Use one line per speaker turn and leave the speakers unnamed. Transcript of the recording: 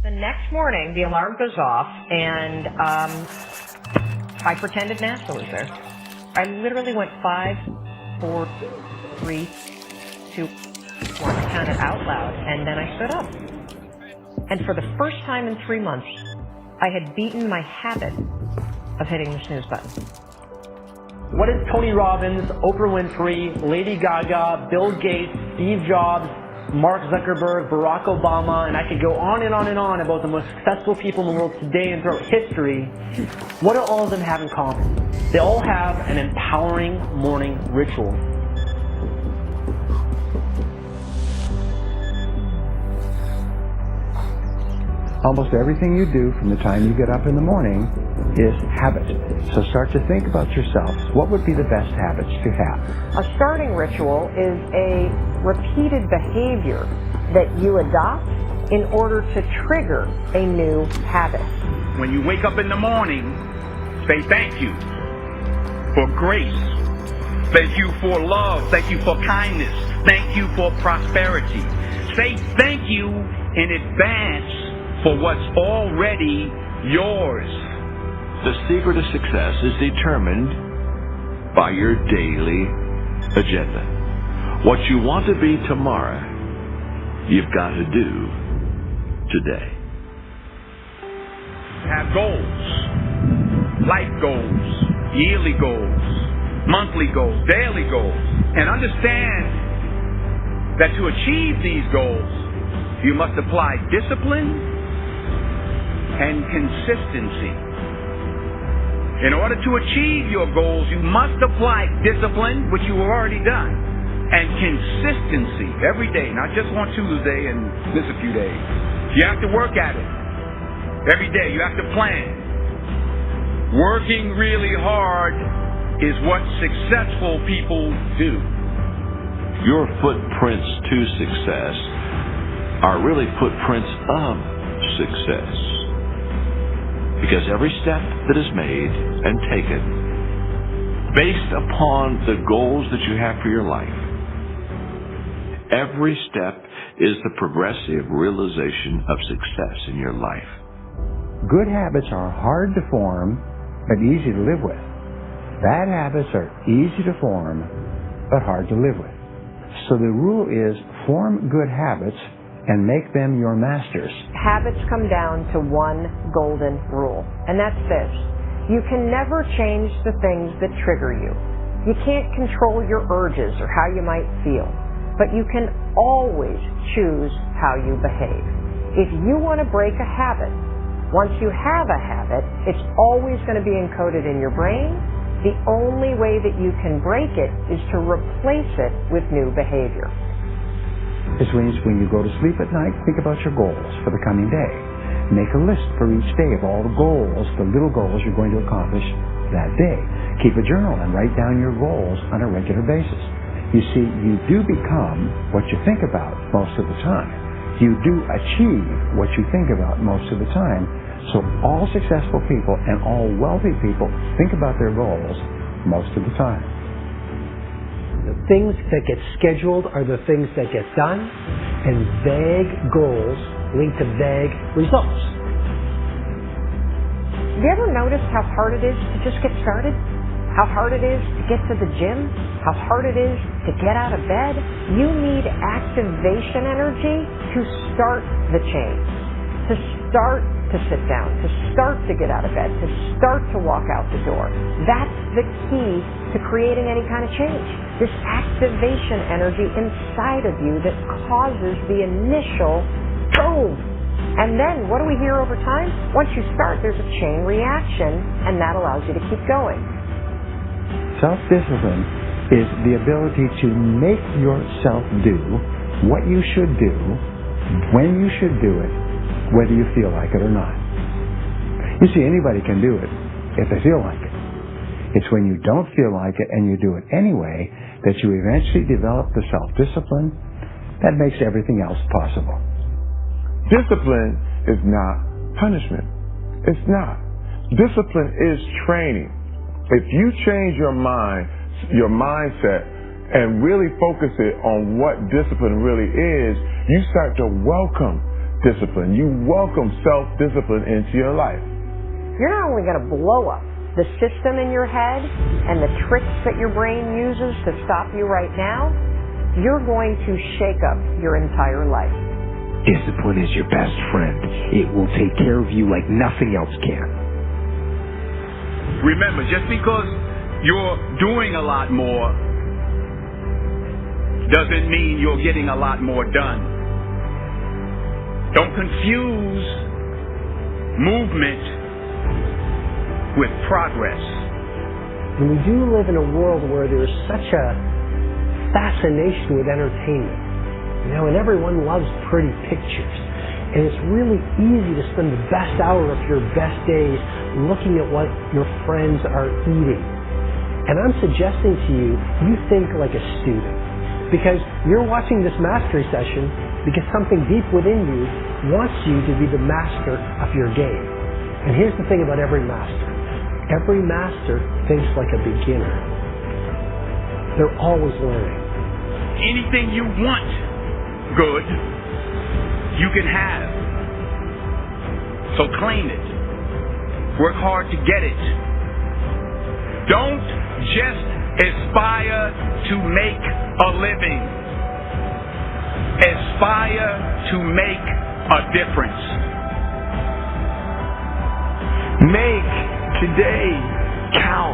The next morning, the alarm goes off, and I pretended NASA was there. I literally went 5, 4, 3, 2, 1, counted out loud, and then I stood up. And for the first time in 3 months, I had beaten my habit of hitting the snooze button.
What is Tony Robbins, Oprah Winfrey, Lady Gaga, Bill Gates, Steve Jobs, Mark Zuckerberg, Barack Obama, and I could go on and on and on about the most successful people in the world today and throughout history. What do all of them have in common? They all have an empowering morning ritual.
Almost everything you do from the time you get up in the morning is habit. So start to think about yourself. What would be the best habits to have?
A starting ritual is a repeated behavior that you adopt in order to trigger a new habit.
When you wake up in the morning, say thank you for grace. Thank you for love. Thank you for kindness. Thank you for prosperity. Say thank you in advance for what's already yours.
The secret of success is determined by your daily agenda. What you want to be tomorrow, you've got to do today.
Have goals, life goals, yearly goals, monthly goals, daily goals, and understand that to achieve these goals, you must apply discipline and consistency. In order to achieve your goals, you must apply discipline, which you have already done, and consistency every day, not just on Tuesday and miss a few days. You have to work at it every day. You have to plan. Working really hard is what successful people do.
Your footprints to success are really footprints of success. Because every step that is made and taken based upon the goals that you have for your life, every step is the progressive realization of success in your life.
Good habits are hard to form, but easy to live with. Bad habits are easy to form, but hard to live with. So the rule is form good habits and make them your masters.
Habits come down to one golden rule, and that's this. You can never change the things that trigger you. You can't control your urges or how you might feel, but you can always choose how you behave. If you want to break a habit, once you have a habit, it's always going to be encoded in your brain. The only way that you can break it is to replace it with new behavior.
This means when you go to sleep at night, think about your goals for the coming day. Make a list for each day of all the goals, the little goals you're going to accomplish that day. Keep a journal and write down your goals on a regular basis. You see, you do become what you think about most of the time. You do achieve what you think about most of the time. So all successful people and all wealthy people think about their goals most of the time.
The things that get scheduled are the things that get done, and vague goals lead to vague results.
Have you ever noticed how hard it is to just get started? How hard it is to get to the gym? How hard it is to get out of bed? You need activation energy to start the change, to start to sit down, to start to get out of bed, to start to walk out the door. That's the key to creating any kind of change. This activation energy inside of you that causes the initial boom. And then what do we hear over time? Once you start, there's a chain reaction, and that allows you to keep going.
Self-discipline is the ability to make yourself do what you should do, when you should do it, whether you feel like it or not. You see, anybody can do it if they feel like it. It's when you don't feel like it and you do it anyway that you eventually develop the self-discipline that makes everything else possible.
Discipline is not punishment. It's not. Discipline is training. If you change your mind, your mindset, and really focus it on what discipline really is, you start to welcome self-discipline. You welcome self-discipline into your life.
You're not only going to blow up the system in your head and the tricks that your brain uses to stop you right now, you're going to shake up your entire life.
Discipline is your best friend. It will take care of you like nothing else can.
Remember, just because you're doing a lot more doesn't mean you're getting a lot more done. Don't confuse movement with progress.
And we do live in a world where there's such a fascination with entertainment. And everyone loves pretty pictures. And it's really easy to spend the best hour of your best days looking at what your friends are eating. And I'm suggesting to you, you think like a student. Because you're watching this mastery session because something deep within you wants you to be the master of your game. And here's the thing about every master. Every master thinks like a beginner. They're always learning.
Anything you want good, you can have. So claim it. Work hard to get it. Don't just aspire to make a living. Aspire to make a difference.
Make today count.